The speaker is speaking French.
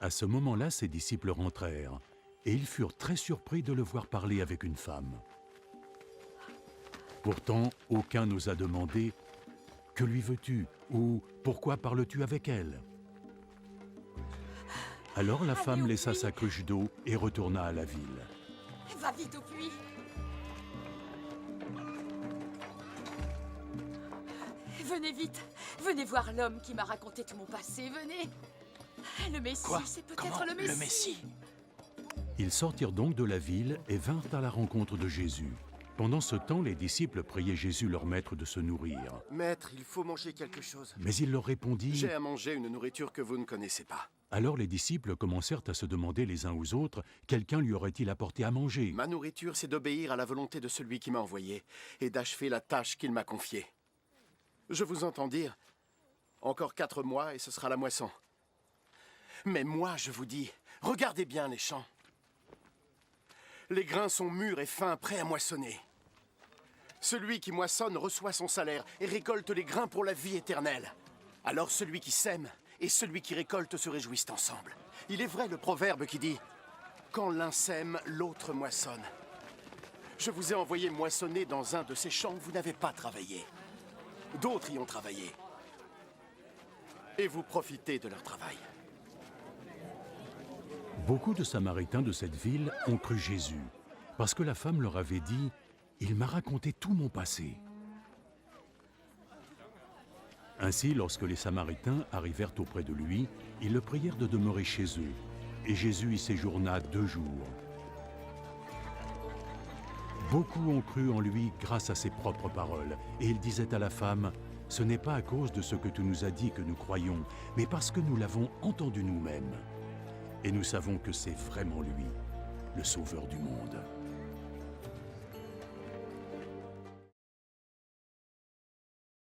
À ce moment-là, ses disciples rentrèrent, et ils furent très surpris de le voir parler avec une femme. Pourtant, aucun n'osa demander « Que lui veux-tu » ou « Pourquoi parles-tu avec elle ?» Alors la femme laissa sa cruche d'eau et retourna à la ville. Va vite au puits. Venez vite. Venez voir l'homme qui m'a raconté tout mon passé. Venez. Le Messie, c'est peut-être le Messie. Le Messie? Ils sortirent donc de la ville et vinrent à la rencontre de Jésus. Pendant ce temps, les disciples priaient Jésus, leur maître, de se nourrir. Maître, il faut manger quelque chose. Mais il leur répondit... J'ai à manger une nourriture que vous ne connaissez pas. Alors les disciples commencèrent à se demander les uns aux autres, quelqu'un lui aurait-il apporté à manger? Ma nourriture, c'est d'obéir à la volonté de celui qui m'a envoyé et d'achever la tâche qu'il m'a confiée. Je vous entends dire, encore 4 mois et ce sera la moisson. Mais moi, je vous dis, regardez bien les champs. Les grains sont mûrs et fins, prêts à moissonner. Celui qui moissonne reçoit son salaire et récolte les grains pour la vie éternelle. Alors celui qui sème et celui qui récolte se réjouissent ensemble. Il est vrai le proverbe qui dit « Quand l'un sème, l'autre moissonne ». Je vous ai envoyé moissonner dans un de ces champs où vous n'avez pas travaillé. D'autres y ont travaillé. Et vous profitez de leur travail. Beaucoup de Samaritains de cette ville ont cru Jésus, parce que la femme leur avait dit « Il m'a raconté tout mon passé ». Ainsi, lorsque les Samaritains arrivèrent auprès de lui, ils le prièrent de demeurer chez eux, et Jésus y séjourna 2 jours. Beaucoup ont cru en lui grâce à ses propres paroles, et il disait à la femme « Ce n'est pas à cause de ce que tu nous as dit que nous croyons, mais parce que nous l'avons entendu nous-mêmes. Et nous savons que c'est vraiment lui, le Sauveur du monde. »